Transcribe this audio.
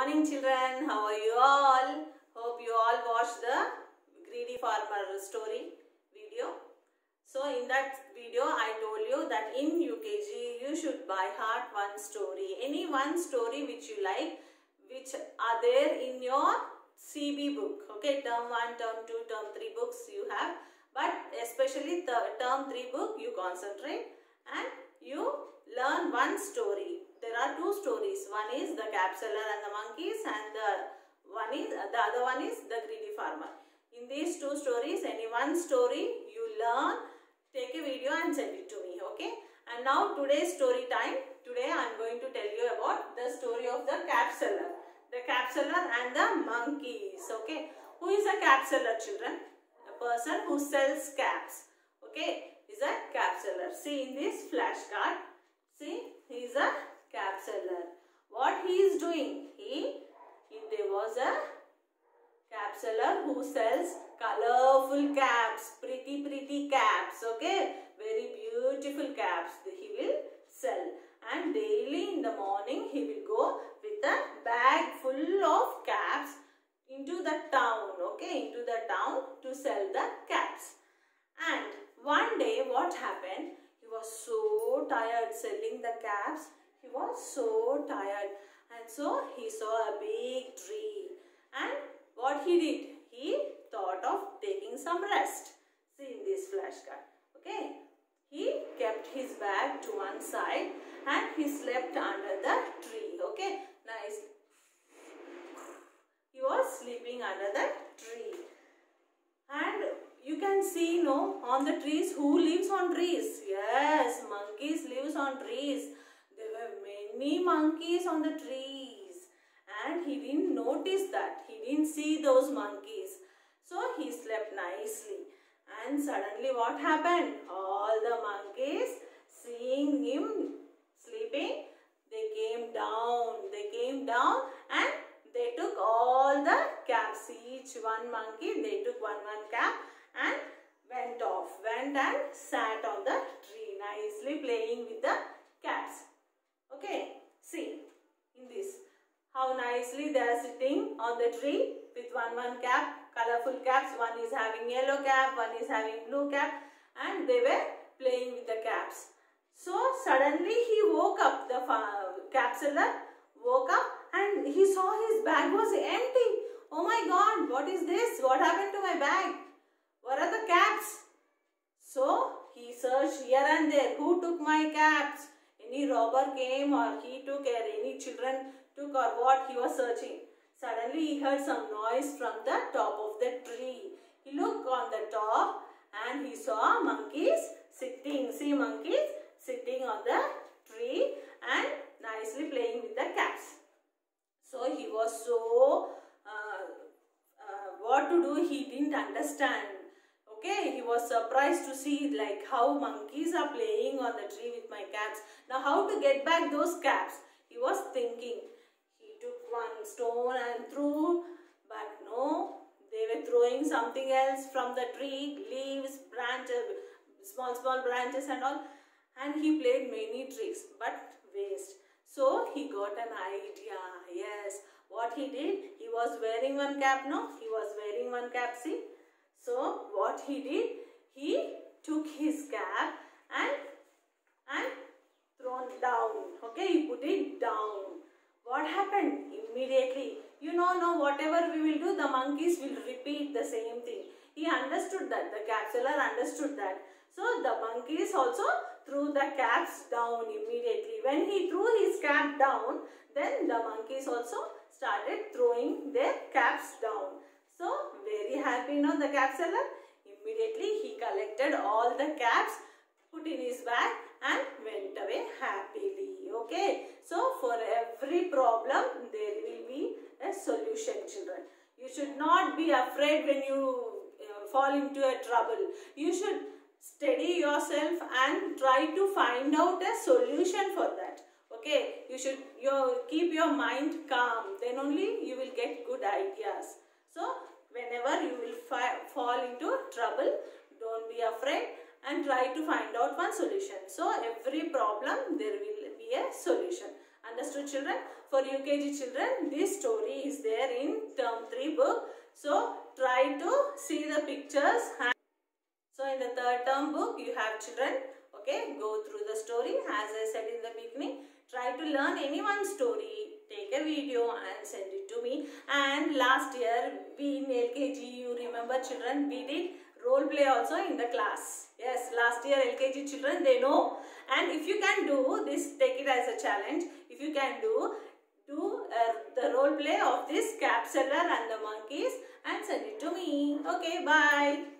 morning children, how are you all? Hope you all watched the greedy farmer story video. So in that video I told you that in UKG you should by heart one story. Any one story which you like, which are there in your CB book. Okay, term 1, term 2, term 3 books you have. But especially the term 3 book you concentrate and you learn one story. There are two stories. One is the cap seller and the monkeys, and the other one is the greedy farmer. In these two stories, any one story you learn, take a video and send it to me. Okay. And now today's story time. Today I am going to tell you about the story of the cap seller. The cap seller and the monkeys. Okay. Who is a cap seller, children? A person who sells caps. Okay. Is a cap seller. See in this flashcard. See, he is a cap seller. What he is doing? There was a cap seller who sells colorful caps, pretty caps. Okay, very beautiful caps he will sell. And daily in the morning he will go with a bag full of caps into the town. Okay, into the town to sell the caps. And one day what happened? He was so tired selling the caps. He was so tired, and so he saw a big tree. And what he did? He thought of taking some rest. See in this flashcard. Okay. He kept his bag to one side and he slept under the tree. Okay. Nice. He was sleeping under the tree. And you can see, on the trees, who lives on trees? Yes, monkeys lives on trees. There were many monkeys on the trees. And he didn't notice that. He didn't see those monkeys. So he slept nicely. And suddenly what happened? All the monkeys, seeing him sleeping, they came down. They came down and they took all the caps. Each one monkey, they took one cap and went and sat on the tree, nicely playing with the caps. Okay, see in this how nicely they are sitting on the tree with one cap, colorful caps. One is having yellow cap, one is having blue cap, and they were playing with the caps. So suddenly he woke up, the cap seller woke up and he saw his bag was empty. Oh my God, what is this? What happened to my bag? Where are the caps? So he searched here and there. Who took my caps? Any robber came or he took, or any children took, or what? He was searching. Suddenly he heard some noise from the top of the tree. He looked on the top and he saw monkeys sitting. See, monkeys sitting on the tree and nicely playing with the caps. So he was so what to do, he didn't understand. Okay, he was surprised to see like how monkeys are playing on the tree with my caps. Now how to get back those caps? He was thinking. He took one stone and threw, but no, they were throwing something else from the tree, leaves, branches, small branches and all. And he played many tricks, but waste. So he got an idea. Yes, what he did? He was wearing one cap, no? He was wearing one cap, see? So what he did? He took his cap and thrown down. Okay, he put it down. What happened? Immediately, whatever we will do, the monkeys will repeat the same thing. He understood that. The cap seller understood that. So the monkeys also threw the caps down immediately. When he threw his cap down, then the monkeys also started throwing their caps down. So very happy, the cap seller. Immediately he collected all the caps, put in his bag and went away happily. Okay. So for every problem there will be a solution, children. You should not be afraid when you fall into a trouble. You should steady yourself and try to find out a solution for that. Okay, you should keep your mind calm. Then only you will get good ideas. So whenever you will fall into trouble, don't be afraid and try to find out one solution. So every problem there will be a solution. Understood, children? for UKG children, this story is there in term 3 book. So try to see the pictures. So in the third term book, you have children, okay, go through the story. As I said in the beginning, try to learn any one story, take a video and send it to me. And last year, we in LKG, you remember children, we did role play also in the class. Yes, last year LKG children, they know. And if you can do this, take it as a challenge. If you can do the role play of this cat seller and the monkeys and send it to me. Okay, bye.